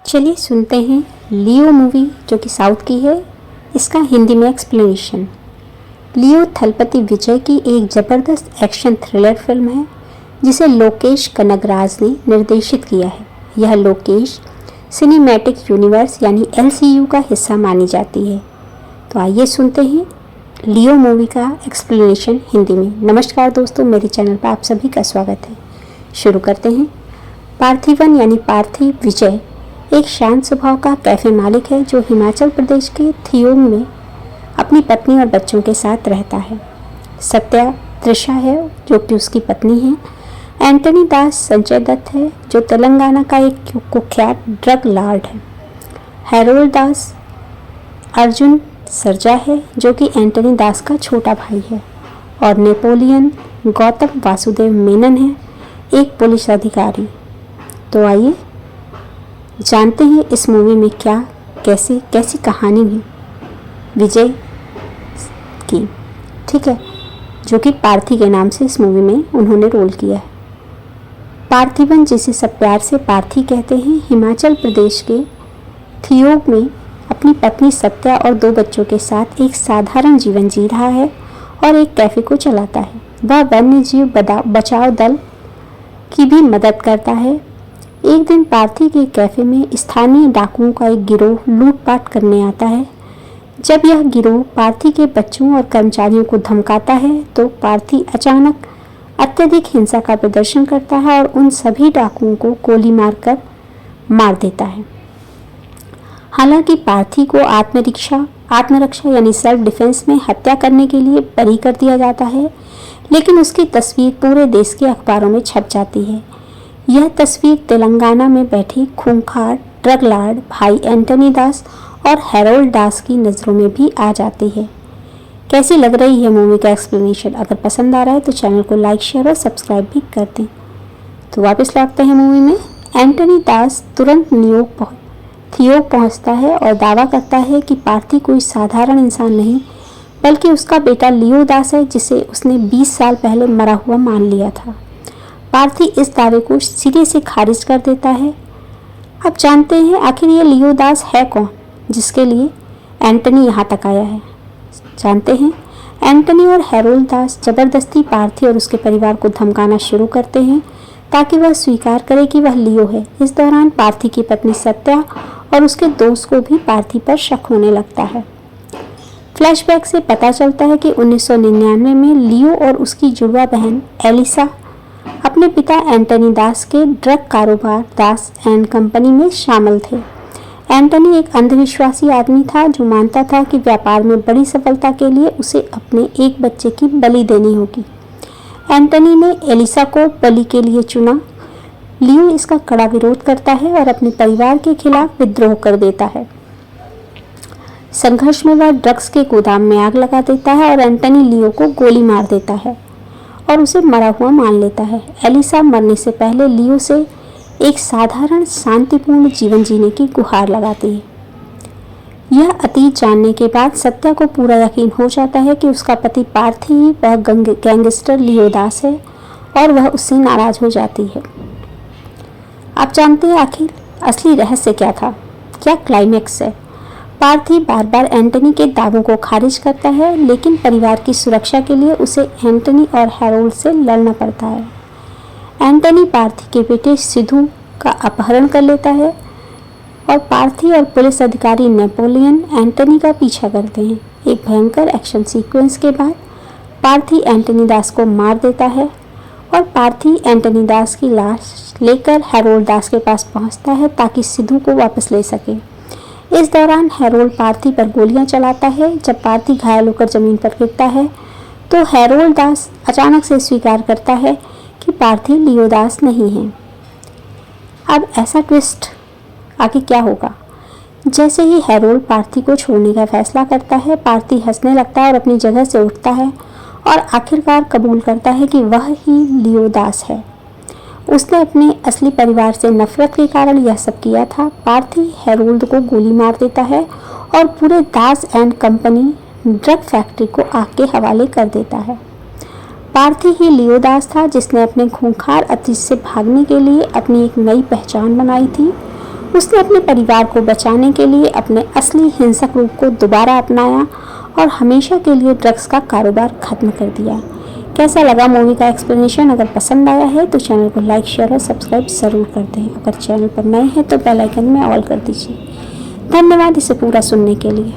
चलिए सुनते हैं लियो मूवी जो कि साउथ की है, इसका हिंदी में एक्सप्लेनेशन। लियो थलपति विजय की एक ज़बरदस्त एक्शन थ्रिलर फिल्म है जिसे लोकेश कनगराज ने निर्देशित किया है। यह लोकेश सिनेमैटिक यूनिवर्स यानी LCU का हिस्सा मानी जाती है। तो आइए सुनते हैं लियो मूवी का एक्सप्लेनेशन हिंदी में। नमस्कार दोस्तों, मेरे चैनल पर आप सभी का स्वागत है। शुरू करते हैं। पार्थिवन यानी पार्थिव विजय एक शांत स्वभाव का कैफ़े मालिक है जो हिमाचल प्रदेश के थियोंग में अपनी पत्नी और बच्चों के साथ रहता है। सत्या त्रिशा है जो कि उसकी पत्नी है। एंटनी दास संजय दत्त है जो तेलंगाना का एक कुख्यात ड्रग लॉर्ड है। हैरोल्ड दास अर्जुन सरजा है जो कि एंटनी दास का छोटा भाई है। और नेपोलियन गौतम वासुदेव मेनन है, एक पुलिस अधिकारी। तो आइए जानते हैं इस मूवी में क्या कैसी कहानी हुई विजय की। ठीक है, जो कि पार्थी के नाम से इस मूवी में उन्होंने रोल किया है। पार्थिवन, जिसे सब प्यार से पार्थी कहते हैं, हिमाचल प्रदेश के थियोग में अपनी पत्नी सत्या और 2 बच्चों के साथ एक साधारण जीवन जी रहा है और एक कैफ़े को चलाता है। वह वन्य जीव बचाव दल की भी मदद करता है। एक दिन पार्थी के कैफ़े में स्थानीय डाकुओं का एक गिरोह लूटपाट करने आता है। जब यह गिरोह पार्थी के बच्चों और कर्मचारियों को धमकाता है तो पार्थी अचानक अत्यधिक हिंसा का प्रदर्शन करता है और उन सभी डाकुओं को गोली मारकर मार देता है। हालांकि पार्थी को आत्मरक्षा यानी सेल्फ डिफेंस में हत्या करने के लिए बरी कर दिया जाता है, लेकिन उसकी तस्वीर पूरे देश के अखबारों में छप जाती है। यह तस्वीर तेलंगाना में बैठी खूंखार ड्रग लॉर्ड भाई एंटनी दास और हैरोल्ड दास की नज़रों में भी आ जाती है। कैसी लग रही है मूवी का एक्सप्लेनेशन? अगर पसंद आ रहा है तो चैनल को लाइक, शेयर और सब्सक्राइब भी कर दें। तो वापस लौटते हैं मूवी में। एंटनी दास तुरंत थियोग पहुंचता है और दावा करता है कि पार्थी कोई साधारण इंसान नहीं बल्कि उसका बेटा लियो दास है, जिसे उसने 20 साल पहले मरा हुआ मान लिया था। पार्थी इस दावे को सिरे से खारिज कर देता है। अब जानते हैं आखिर ये लियो दास है कौन जिसके लिए एंटनी यहाँ तक आया है। जानते हैं, एंटनी और हैरोल्ड दास जबरदस्ती पार्थी और उसके परिवार को धमकाना शुरू करते हैं ताकि वह स्वीकार करे कि वह लियो है। इस दौरान पार्थी की पत्नी सत्या और उसके दोस्त को भी पार्थी पर शक होने लगता है। फ्लैशबैक से पता चलता है कि 1999 में लियो और उसकी जुड़वा बहन एलिसा अपने पिता एंटनी दास के ड्रग कारोबार दास एंड कंपनी में शामिल थे। एंटनी एक अंधविश्वासी आदमी था जो मानता था कि व्यापार में बड़ी सफलता के लिए उसे अपने एक बच्चे की बलि देनी होगी। एंटनी ने एलिसा को बलि के लिए चुना। लियो इसका कड़ा विरोध करता है और अपने परिवार के खिलाफ विद्रोह कर देता है। संघर्ष में वह ड्रग्स के गोदाम में आग लगा देता है और एंटनी लियो को गोली मार देता है और उसे मरा हुआ मान लेता है। एलिसा मरने से पहले लियो से एक साधारण शांतिपूर्ण जीवन जीने की गुहार लगाती है। यह अतीत जानने के बाद सत्या को पूरा यकीन हो जाता है कि उसका पति पार्थी ही वह गैंगस्टर लियो दास है और वह उससे नाराज हो जाती है। आप जानते हैं आखिर असली रहस्य क्या था, क्या क्लाइमैक्स है। पार्थी बार बार एंटनी के दावों को खारिज करता है, लेकिन परिवार की सुरक्षा के लिए उसे एंटनी और हैरोल्ड से लड़ना पड़ता है। एंटनी पार्थी के बेटे सिद्धू का अपहरण कर लेता है और पार्थी और पुलिस अधिकारी नेपोलियन एंटनी का पीछा करते हैं। एक भयंकर एक्शन सीक्वेंस के बाद पार्थी एंटनी दास को मार देता है और पार्थी एंटनी दास की लाश लेकर हैरोल्ड दास के पास पहुंचता है ताकि सिद्धू को वापस ले सके। इस दौरान हैरोल्ड पार्थी पर गोलियां चलाता है। जब पार्थी घायल होकर जमीन पर गिरता है तो हैरोल्ड दास अचानक से स्वीकार करता है कि पार्थी लियो दास नहीं है। अब ऐसा ट्विस्ट आगे क्या होगा? जैसे ही हैरोल्ड पार्थी को छोड़ने का फैसला करता है, पार्थी हंसने लगता है और अपनी जगह से उठता है और आखिरकार कबूल करता है कि वह ही लियो दास है। उसने अपने असली परिवार से नफरत के कारण यह सब किया था। पार्थी हैरोल्ड को गोली मार देता है और पूरे दास एंड कंपनी ड्रग फैक्ट्री को आग के हवाले कर देता है। पार्थी ही लियो दास था जिसने अपने खूंखार अतीत से भागने के लिए अपनी एक नई पहचान बनाई थी। उसने अपने परिवार को बचाने के लिए अपने असली हिंसक रूप को दोबारा अपनाया और हमेशा के लिए ड्रग्स का कारोबार खत्म कर दिया। कैसा लगा मूवी का एक्सप्लेनेशन? अगर पसंद आया है तो चैनल को लाइक, शेयर और सब्सक्राइब ज़रूर कर दें। अगर चैनल पर नए हैं तो बेल आइकन में ऑल कर दीजिए। धन्यवाद इसे पूरा सुनने के लिए।